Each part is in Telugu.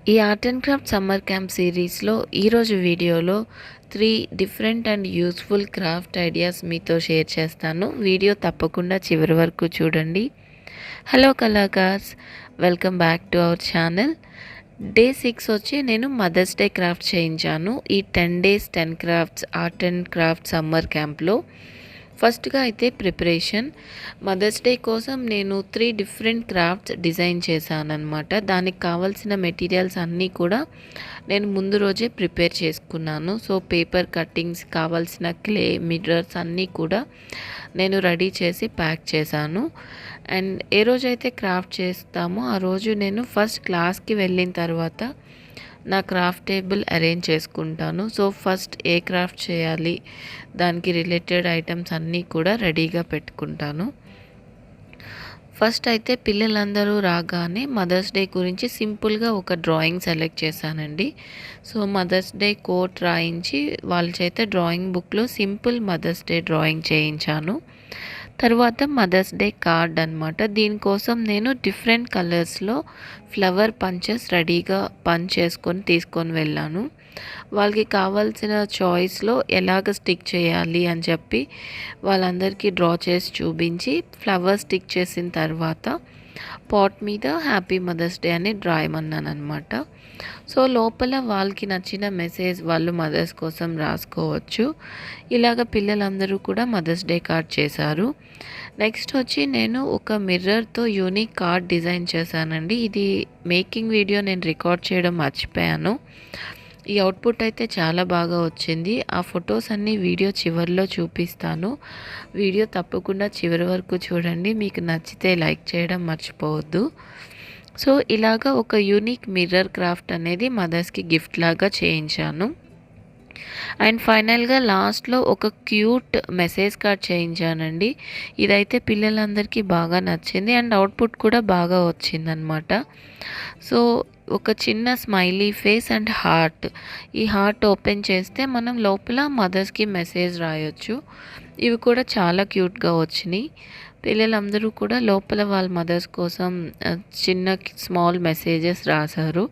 ఈ art and craft summer camp సిరీస్లో ఈరోజు వీడియోలో 3 different and useful craft ideas మీతో షేర్ చేస్తాను. వీడియో తప్పకుండా చివరి వరకు చూడండి. హలో కళాకార్స్, welcome back to our channel. Day 6 వచ్చి నేను మదర్స్ డే క్రాఫ్ట్ చేయించాను. ఈ 10 days 10 crafts art and craft summer క్యాంప్లో ఫస్ట్గా అయితే ప్రిపరేషన్. మదర్స్ డే కోసం నేను 3 డిఫరెంట్ క్రాఫ్ట్స్ డిజైన్ చేశాను అనమాట. దానికి కావాల్సిన మెటీరియల్స్ అన్నీ కూడా నేను ముందు రోజే ప్రిపేర్ చేసుకున్నాను. సో పేపర్ కట్టింగ్స్, కావాల్సిన క్లే, మిర్రర్స్ అన్నీ కూడా నేను రెడీ చేసి ప్యాక్ చేశాను. అండ్ ఏ రోజైతే క్రాఫ్ట్ చేస్తామో ఆ రోజు నేను ఫస్ట్ క్లాస్కి వెళ్ళిన తర్వాత నా క్రాఫ్ట్ టేబుల్ అరేంజ్ చేసుకుంటాను. సో ఫస్ట్ ఏ క్రాఫ్ట్ చేయాలి, దానికి రిలేటెడ్ ఐటమ్స్ అన్నీ కూడా రెడీగా పెట్టుకుంటాను. ఫస్ట్ అయితే పిల్లలందరూ రాగానే మదర్స్ డే గురించి సింపుల్గా ఒక డ్రాయింగ్ సెలెక్ట్ చేశానండి. సో మదర్స్ డే కోట్ రాయించి వాళ్ళ చేత డ్రాయింగ్ బుక్లో సింపుల్ మదర్స్ డే డ్రాయింగ్ చేయించాను. తర్వాత మదర్స్ డే కార్డ్ అనమాట. దీనికోసం నేను డిఫరెంట్ కలర్స్లో ఫ్లవర్ పంచెస్ రెడీగా పంచ్ చేసుకొని తీసుకొని వెళ్ళాను. వాళ్ళకి కావాల్సిన చాయిస్లో ఎలాగ స్టిక్ చేయాలి అని చెప్పి వాళ్ళందరికీ డ్రా చేసి చూపించి ఫ్లవర్ స్టిక్ చేసిన తర్వాత పాట్ మీద హ్యాపీ మదర్స్ డే అని డ్రాయమన్నాను అనమాట. సో లోపల వాళ్ళకి నచ్చిన మెసేజ్ వాళ్ళు మదర్స్ కోసం రాసుకోవచ్చు. ఇలాగ పిల్లలందరూ కూడా మదర్స్ డే కార్డ్ చేశారు. నెక్స్ట్ వచ్చి నేను ఒక మిర్రర్తో యూనిక్ కార్డ్ డిజైన్ చేశానండి. ఇది మేకింగ్ వీడియో నేను రికార్డ్ చేయడం మర్చిపోయాను. ఈ అవుట్పుట్ అయితే చాలా బాగా వచ్చింది. ఆ ఫొటోస్ అన్నీ వీడియో చివరిలో చూపిస్తాను. వీడియో తప్పకుండా చివరి వరకు చూడండి. మీకు నచ్చితే లైక్ చేయడం మర్చిపోవద్దు. సో ఇలాగా ఒక యూనిక్ మిర్రర్ క్రాఫ్ట్ అనేది మదర్స్కి గిఫ్ట్ లాగా చేయించాను. అండ్ ఫైనల్గా లాస్ట్లో ఒక క్యూట్ మెసేజ్ కార్డ్ చేయించానండి. ఇదైతే పిల్లలందరికీ బాగా నచ్చింది అండ్ అవుట్పుట్ కూడా బాగా వచ్చిందనమాట. సో ఒక చిన్న స్మైలీ ఫేస్ అండ్ హార్ట్. ఈ హార్ట్ ఓపెన్ చేస్తే మనం లోపల మదర్స్కి మెసేజ్ రాయొచ్చు. ఇవి కూడా చాలా క్యూట్గా వచ్చినాయి. పిల్లలందరూ కూడా లోపల వాళ్ళ మదర్స్ కోసం చిన్న స్మాల్ మెసేజెస్ రాశారు.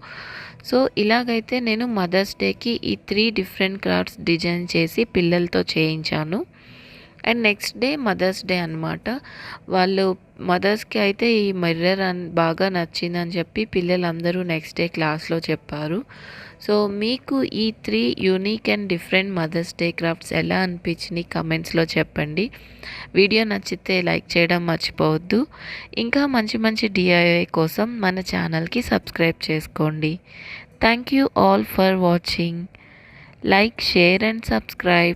సో ఇలాగైతే నేను మదర్స్ డేకి ఈ 3 డిఫరెంట్ క్రాఫ్ట్స్ డిజైన్ చేసి పిల్లలతో చేయించాను. And next day mothers day అనమాట. వాళ్ళు మదర్స్కి అయితే ఈ మిర్రర్ బాగా నచ్చిందని చెప్పి పిల్లలందరూ నెక్స్ట్ డే క్లాస్లో చెప్పారు. సో మీకు ఈ 3 unique and different mothers day crafts ఎలా అనిపించినాయి కమెంట్స్లో చెప్పండి. వీడియో నచ్చితే లైక్ చేయడం మర్చిపోవద్దు. ఇంకా మంచి మంచి DIY కోసం మన ఛానల్కి సబ్స్క్రైబ్ చేసుకోండి. Thank you all for watching. Like, share and subscribe.